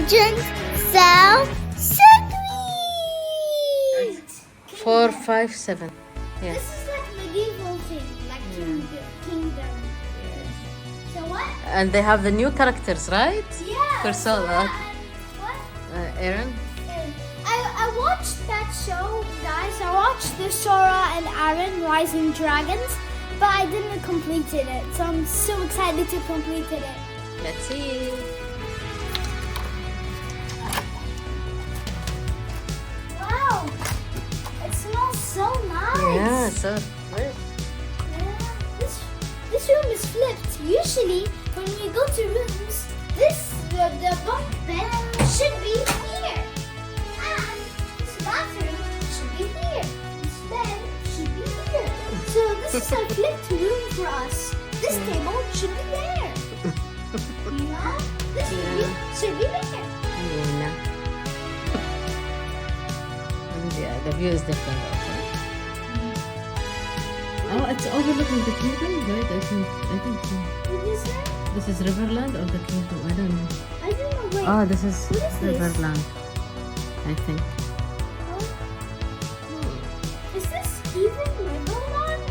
legend cell sandwich. 4, 5, 7. Yes. This is like medieval thing, like kingdom. So what? And they have the new characters, right? Yeah. For Sola. What? Arin? I watched that show, guys. I watched the Sora and Arin Rising Dragons, but I didn't complete it. So I'm so excited to complete it. Let's see. Wow, it smells so nice. Yeah, so good. Yeah, this room is flipped. Usually, when we go to rooms, the bunk bed should be here, and this bathroom should be here. This bed should be here. So this is a flipped room for us. This table should be there. You know, this should be there. Yeah. And yeah, the view is different also. Oh, it's overlooking the kingdom, right? I think so. What is that? This is Riverland or the kingdom? I don't know. I don't know. Wait. Oh, this is What is this? Riverland, I think. Is this even Legoland?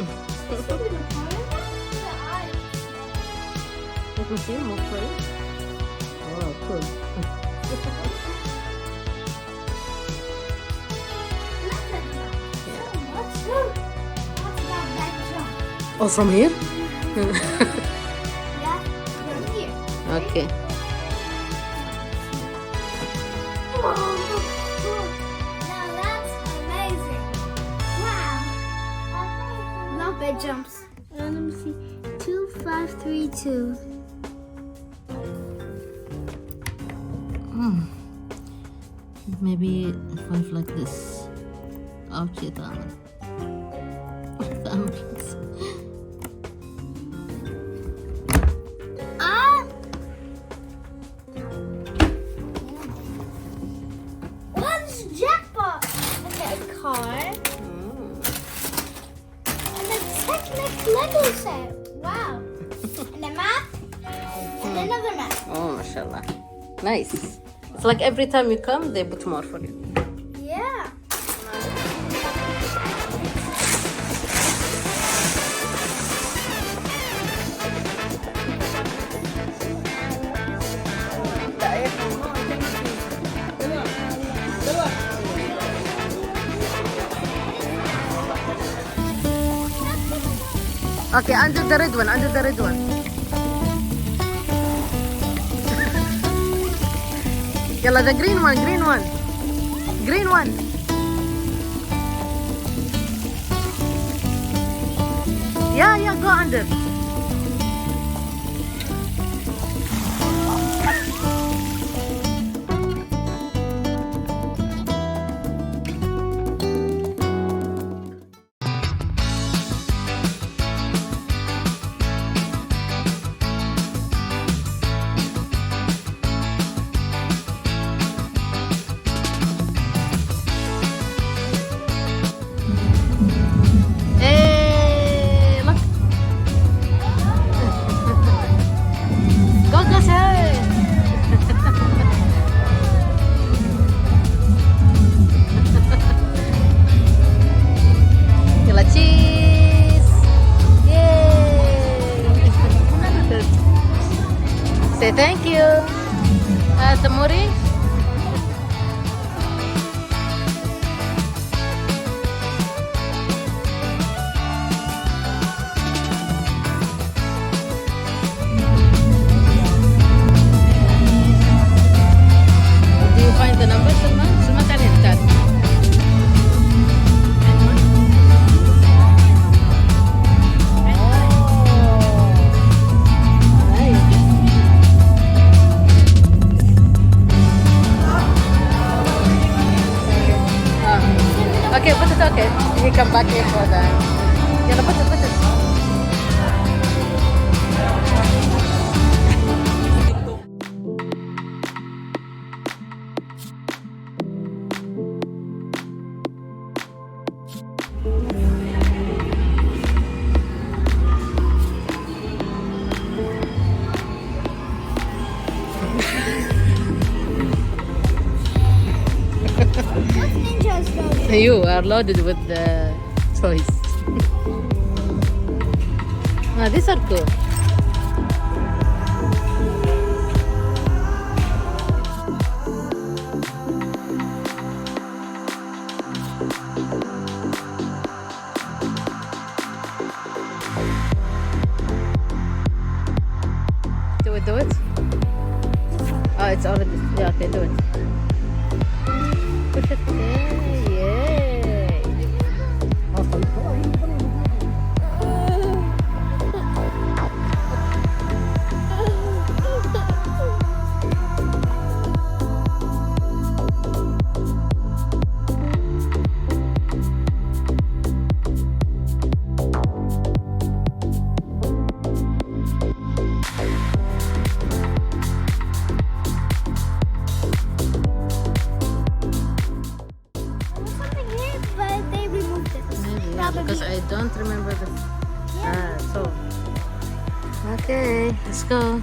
Is this even a part of that? Let me see, more for it. Oh, cool. Look at that. So much. Look. What's that jump? Oh, from here? Yeah, from here. Okay. Whoa. Now that's amazing. Wow. Love bed jumps. Let me see. 2, 5, 3, 2. Maybe 5 like this. Ouch, it Ah! What's jackpot? Okay, a car. And a Technic Lego set. Wow. And a map. And another map. Oh, mashallah. Nice. It's like every time you come, they put more for you. Yeah. Okay, under the red one, under the red one. Yalla, the green one, green one. Green one. Yeah, go under. Hey, look. Go, say. Yalla, cheese. Yay. Say thank you. Tamuri. Do you find the number, Salman? Salman, تعال هنا تعال. Okay, put it okay. He come back here for that. Yalla, put it. You are loaded with the toys. These are cool. Do it. Oh, it's already. Yeah, okay, do it. Push it. Yay! There was something here, but they removed it. Maybe, yeah, Probably. because I don't remember the. So. Okay, let's go.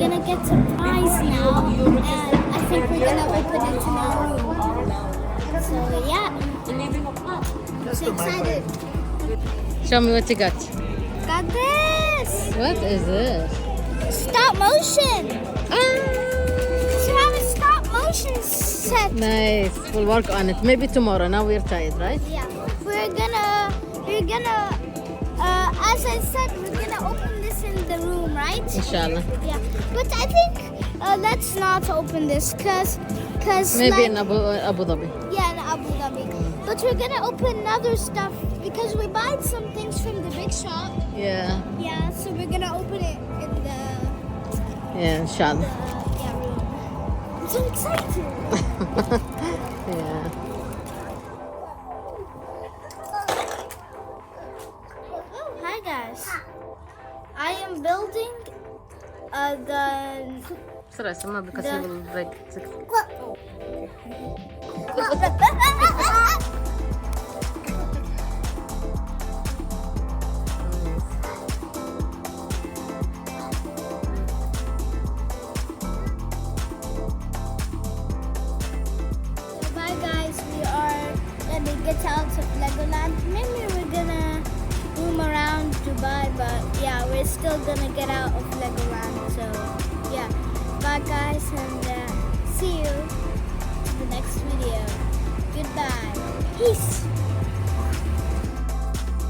gonna get a prize now, and I think we're gonna open it in our room. So yeah, I'm so excited. Show me what you got. Got this! What is this? Stop motion! Ah, So I have a stop motion set. nice. We'll work on it. Maybe tomorrow. Now we're tired, right? Yeah, we're gonna, as I said, we're gonna open this in the room, right? Inshallah. Yeah, but I think let's not open this, cause Maybe like, in Abu Dhabi. yeah, in Abu Dhabi. But we're gonna open other stuff because we bought some things from the big shop. Yeah. Yeah, so we're gonna open it in the Yeah, inshallah. yeah room. I'm so excited. Yeah. Oh, hi guys. I am building the. Sorry, Salman, because he will break. Bye guys, we are gonna get out of Legoland. Maybe we're gonna roam around Dubai, but yeah, we're still gonna get out of Legoland. So yeah, bye guys, and see you in the next video. Goodbye. Peace.